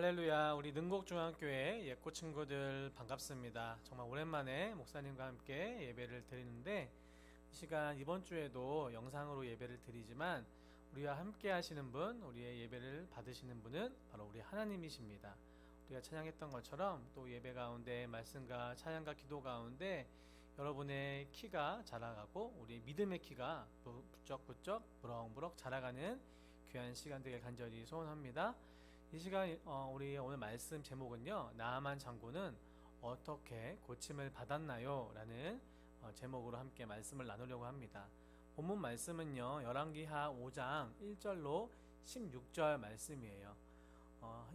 할렐루야. 우리 능곡중앙교회 예꼬 친구들 반갑습니다. 정말 오랜만에 목사님과 함께 예배를 드리는데, 이 시간 이번 주에도 영상으로 예배를 드리지만 우리와 함께 하시는 분, 우리의 예배를 받으시는 분은 바로 우리 하나님이십니다. 우리가 찬양했던 것처럼 또 예배 가운데 말씀과 찬양과 기도 가운데 여러분의 키가 자라가고 우리 믿음의 키가 부쩍부쩍 부럭부럭 자라가는 귀한 시간 되길 간절히 소원합니다. 이 시간 우리 오늘 말씀 제목은요, 나아만 장군은 어떻게 고침을 받았나요? 라는 제목으로 함께 말씀을 나누려고 합니다. 본문 말씀은요, 열왕기하 5장 1절로 16절 말씀이에요.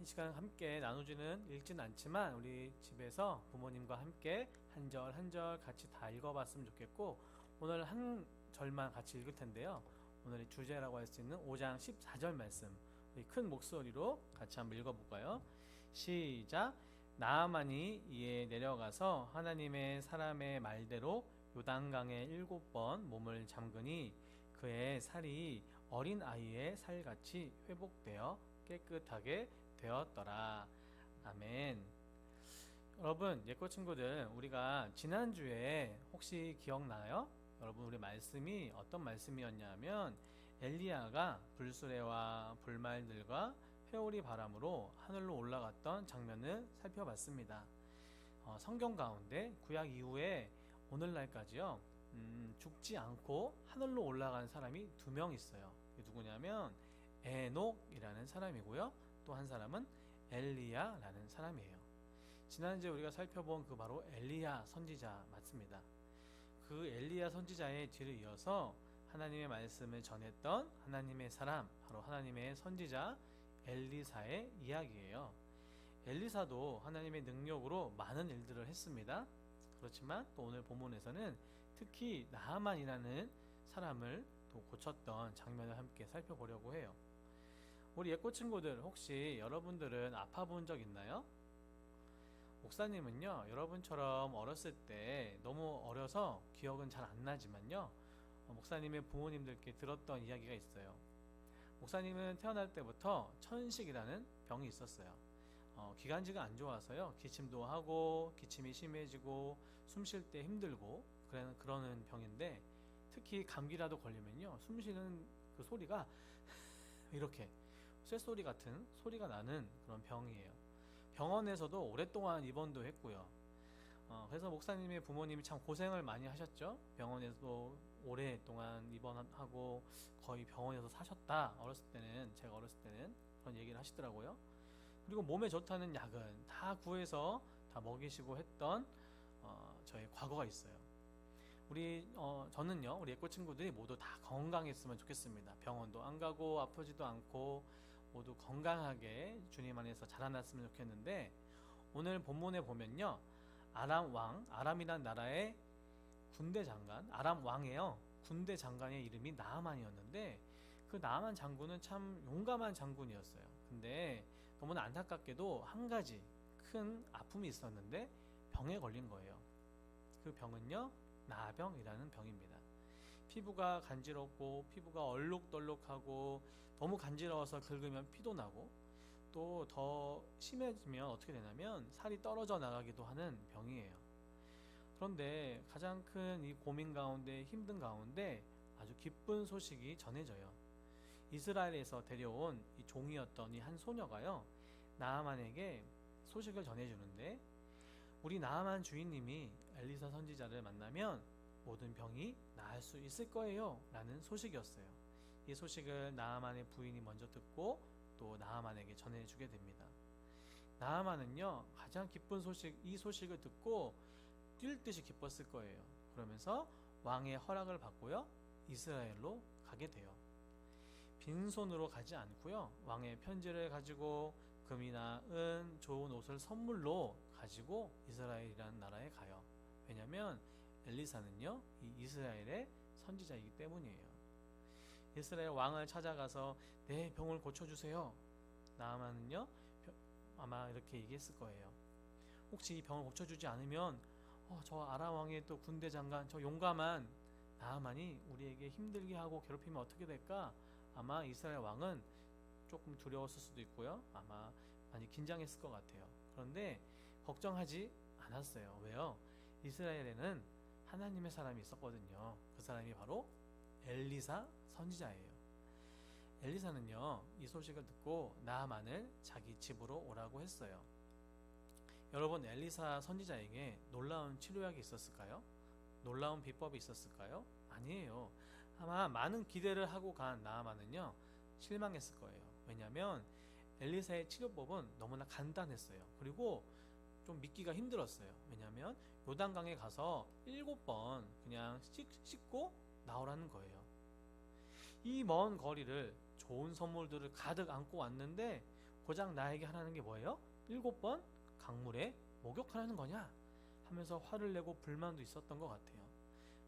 이 시간 함께 나누지는 읽진 않지만 우리 집에서 부모님과 함께 한 절 한 절 같이 다 읽어봤으면 좋겠고, 오늘 한 절만 같이 읽을 텐데요, 오늘의 주제라고 할 수 있는 5장 14절 말씀 우리 큰 목소리로 같이 한번 읽어볼까요? 시작. 나아만이 이에 내려가서 하나님의 사람의 말대로 요단강에 7번 몸을 잠그니 그의 살이 어린 아이의 살같이 회복되어 깨끗하게 되었더라. 아멘. 여러분, 예꼬 친구들, 우리가 지난주에 혹시 기억나요? 여러분, 우리 말씀이 어떤 말씀이었냐면 엘리야가 불수레와 불말들과 회오리 바람으로 하늘로 올라갔던 장면을 살펴봤습니다. 성경 가운데 구약 이후에 오늘날까지요, 죽지 않고 하늘로 올라간 사람이 2명 있어요. 누구냐면 에녹이라는 사람이고요, 또 한 사람은 엘리야라는 사람이에요. 지난주에 우리가 살펴본 그 바로 엘리야 선지자 맞습니다. 그 엘리야 선지자의 뒤를 이어서 하나님의 말씀을 전했던 하나님의 사람, 바로 하나님의 선지자 엘리사의 이야기예요. 엘리사도 하나님의 능력으로 많은 일들을 했습니다. 그렇지만 또 오늘 본문에서는 특히 나하만이라는 사람을 또 고쳤던 장면을 함께 살펴보려고 해요. 우리 예꼬 친구들, 혹시 여러분들은 아파본 적 있나요? 목사님은요, 여러분처럼 어렸을 때 너무 어려서 기억은 잘 안 나지만요, 목사님의 부모님들께 들었던 이야기가 있어요. 목사님은 태어날 때부터 천식이라는 병이 있었어요. 기관지가 안 좋아서요, 기침도 하고 기침이 심해지고 숨 쉴 때 힘들고 그러는 병인데, 특히 감기라도 걸리면요, 숨 쉬는 그 소리가 이렇게 쇳소리 같은 소리가 나는 그런 병이에요. 병원에서도 오랫동안 입원도 했고요. 그래서 목사님의 부모님이 참 고생을 많이 하셨죠. 병원에서도 오랫동안 입원하고 거의 병원에서 사셨다. 제가 어렸을 때는 그런 얘기를 하시더라고요. 그리고 몸에 좋다는 약은 다 구해서 다 먹이시고 했던 저의 과거가 있어요. 저는요, 우리 예꼬 친구들이 모두 다 건강했으면 좋겠습니다. 병원도 안 가고 아프지도 않고 모두 건강하게 주님 안에서 자라났으면 좋겠는데, 오늘 본문에 보면요, 아람이란 나라의 군대 장관, 아람 왕이에요. 군대 장관의 이름이 나아만이었는데, 그 나아만 장군은 참 용감한 장군이었어요. 근데 너무나 안타깝게도 한 가지 큰 아픔이 있었는데 병에 걸린 거예요. 그 병은요, 나병이라는 병입니다. 피부가 간지럽고 피부가 얼룩덜룩하고 너무 간지러워서 긁으면 피도 나고, 또 더 심해지면 어떻게 되냐면 살이 떨어져 나가기도 하는 병이에요. 그런데 가장 큰 이 고민 가운데, 힘든 가운데 아주 기쁜 소식이 전해져요. 이스라엘에서 데려온 이 종이었던 이 한 소녀가요, 나아만에게 소식을 전해주는데, 우리 나아만 주인님이 엘리사 선지자를 만나면 모든 병이 나을 수 있을 거예요 라는 소식이었어요. 이 소식을 나아만의 부인이 먼저 듣고 또 나아만에게 전해주게 됩니다. 나아만은요, 가장 기쁜 이 소식을 듣고 뛸 듯이 기뻤을 거예요. 그러면서 왕의 허락을 받고요, 이스라엘로 가게 돼요. 빈손으로 가지 않고요, 왕의 편지를 가지고 금이나 은, 좋은 옷을 선물로 가지고 이스라엘이라는 나라에 가요. 왜냐하면 엘리사는요, 이 이스라엘의 선지자이기 때문이에요. 이스라엘 왕을 찾아가서 내 병을 고쳐주세요. 나아만은요, 아마 이렇게 얘기했을 거예요. 혹시 이 병을 고쳐주지 않으면 저 아람 왕의 또 군대 장관, 저 용감한 나아만이 우리에게 힘들게 하고 괴롭히면 어떻게 될까? 아마 이스라엘 왕은 조금 두려웠을 수도 있고요, 아마 많이 긴장했을 것 같아요. 그런데 걱정하지 않았어요. 왜요? 이스라엘에는 하나님의 사람이 있었거든요. 그 사람이 바로 엘리사 선지자예요. 엘리사는요, 이 소식을 듣고 나아만을 자기 집으로 오라고 했어요. 여러분, 엘리사 선지자에게 놀라운 치료약이 있었을까요? 놀라운 비법이 있었을까요? 아니에요. 아마 많은 기대를 하고 간 나아만은요, 실망했을 거예요. 왜냐하면 엘리사의 치료법은 너무나 간단했어요. 그리고 좀 믿기가 힘들었어요. 왜냐하면 요단강에 가서 7번 그냥 씻고 나오라는 거예요. 이 먼 거리를 좋은 선물들을 가득 안고 왔는데 고작 나에게 하라는 게 뭐예요? 7번 강물에 목욕하라는 거냐? 하면서 화를 내고 불만도 있었던 것 같아요.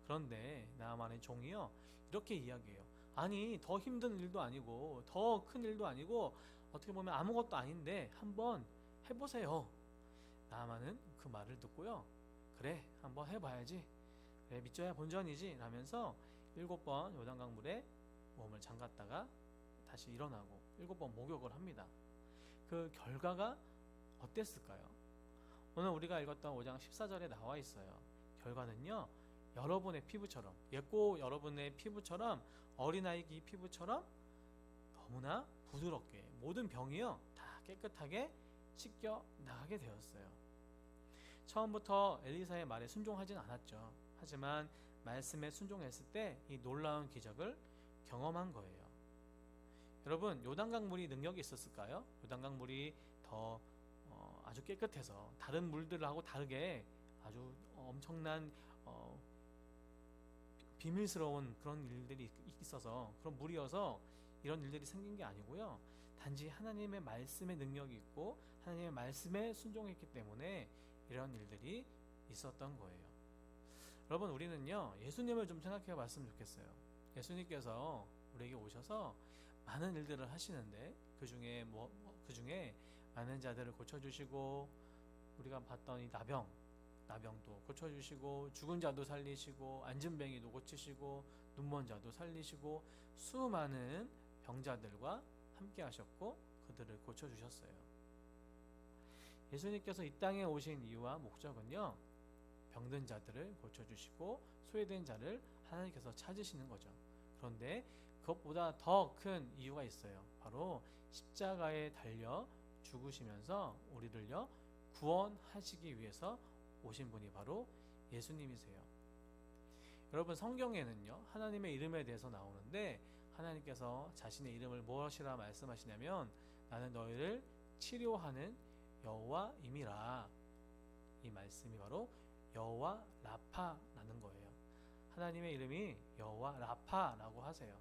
그런데 나만의 종이요, 이렇게 이야기해요. 아니, 더 힘든 일도 아니고 더 큰 일도 아니고 어떻게 보면 아무것도 아닌데 한번 해보세요. 나만은 그 말을 듣고요, 그래, 한번 해봐야지, 그래, 믿져야 본전이지 라면서 7번 요단강물에 몸을 잠갔다가 다시 일어나고 7번 목욕을 합니다. 그 결과가 어땠을까요? 오늘 우리가 읽었던 5장 14절에 나와 있어요. 결과는요, 여러분의 피부처럼, 예고 여러분의 피부처럼, 어린아이 피부처럼 너무나 부드럽게 모든 병이요 다 깨끗하게 씻겨 나가게 되었어요. 처음부터 엘리사의 말에 순종하진 않았죠. 하지만 말씀에 순종했을 때 이 놀라운 기적을 경험한 거예요. 여러분, 요단강 물이 능력이 있었을까요? 요단강 물이 더 아주 깨끗해서 다른 물들하고 다르게 아주 엄청난 비밀스러운 그런 일들이 있어서, 그런 물이어서 이런 일들이 생긴 게 아니고요. 단지 하나님의 말씀의 능력이 있고 하나님의 말씀에 순종했기 때문에 이런 일들이 있었던 거예요. 여러분, 우리는요, 예수님을 좀 생각해 봤으면 좋겠어요. 예수님께서 우리에게 오셔서 많은 일들을 하시는데 그 중에 많은 자들을 고쳐주시고, 우리가 봤던 이 나병도 고쳐주시고, 죽은 자도 살리시고, 안진뱅이도 고치시고, 눈먼 자도 살리시고, 수많은 병자들과 함께 하셨고 그들을 고쳐주셨어요. 예수님께서 이 땅에 오신 이유와 목적은요, 병든 자들을 고쳐주시고 소외된 자를 하나님께서 찾으시는 거죠. 그런데 그것보다 더 큰 이유가 있어요. 바로 십자가에 달려 죽으시면서 우리를요 구원하시기 위해서 오신 분이 바로 예수님이세요. 여러분, 성경에는요 하나님의 이름에 대해서 나오는데 하나님께서 자신의 이름을 무엇이라 말씀하시냐면 나는 너희를 치료하는 여호와임이라. 이 말씀이 바로 여호와 라파라는 거예요. 하나님의 이름이 여호와 라파라고 하세요.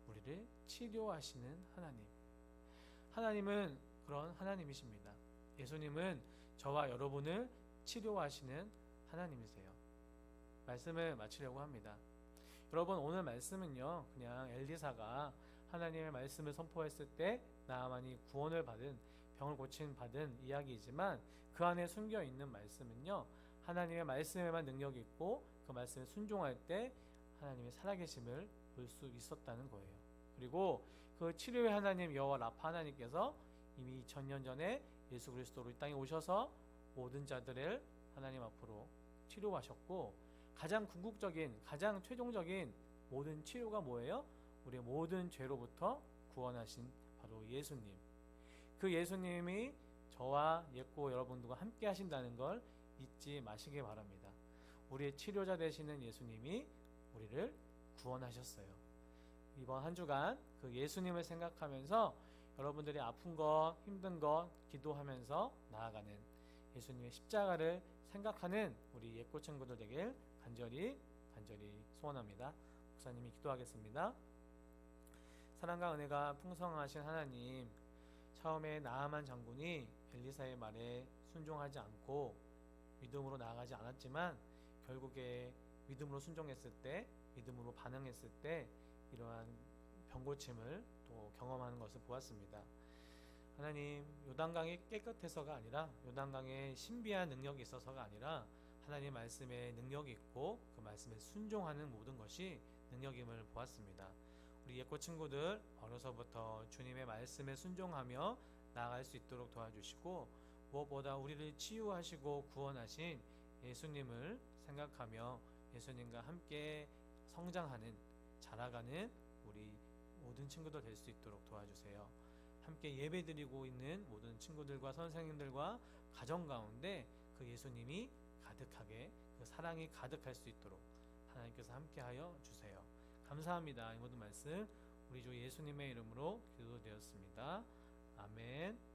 우리를 치료하시는 하나님. 하나님은 그런 하나님이십니다. 예수님은 저와 여러분을 치료하시는 하나님이세요. 말씀을 마치려고 합니다. 여러분, 오늘 말씀은요 그냥 엘리사가 하나님의 말씀을 선포했을 때 나아만이 구원을 받은, 병을 고침 받은 이야기이지만 그 안에 숨겨 있는 말씀은요 하나님의 말씀에만 능력이 있고 그 말씀에 순종할 때 하나님의 살아계심을 볼 수 있었다는 거예요. 그리고 그 치료의 하나님 여호와 라파 하나님께서 이미 2000년 전에 예수 그리스도로 이 땅에 오셔서 모든 자들을 하나님 앞으로 치료하셨고, 가장 궁극적인, 가장 최종적인 모든 치료가 뭐예요? 우리의 모든 죄로부터 구원하신 바로 예수님. 그 예수님이 저와 예고 여러분들과 함께 하신다는 걸 잊지 마시기 바랍니다. 우리의 치료자 되시는 예수님이 우리를 구원하셨어요. 이번 한 주간 그 예수님을 생각하면서 여러분들이 아픈 것, 힘든 것 기도하면서 나아가는, 예수님의 십자가를 생각하는 우리 예고 친구들 되길 간절히 소원합니다. 목사님이 기도하겠습니다. 사랑과 은혜가 풍성하신 하나님, 처음에 나아만 장군이 엘리사의 말에 순종하지 않고 믿음으로 나아가지 않았지만 결국에 믿음으로 순종했을 때, 믿음으로 반응했을 때 이러한 병고침을 또 경험하는 것을 보았습니다. 하나님, 요단강이 깨끗해서가 아니라, 요단강에 신비한 능력이 있어서가 아니라 하나님 말씀에 능력이 있고 그 말씀에 순종하는 모든 것이 능력임을 보았습니다. 우리 예고 친구들 어려서부터 주님의 말씀에 순종하며 나아갈 수 있도록 도와주시고, 무엇보다 우리를 치유하시고 구원하신 예수님을 생각하며 예수님과 함께 성장하는, 자라가는 우리 모든 친구들 될 수 있도록 도와주세요. 함께 예배드리고 있는 모든 친구들과 선생님들과 가정 가운데 그 예수님이 가득하게, 그 사랑이 가득할 수 있도록 하나님께서 함께하여 주세요. 감사합니다. 이 모든 말씀 우리 주 예수님의 이름으로 기도되었습니다. 아멘.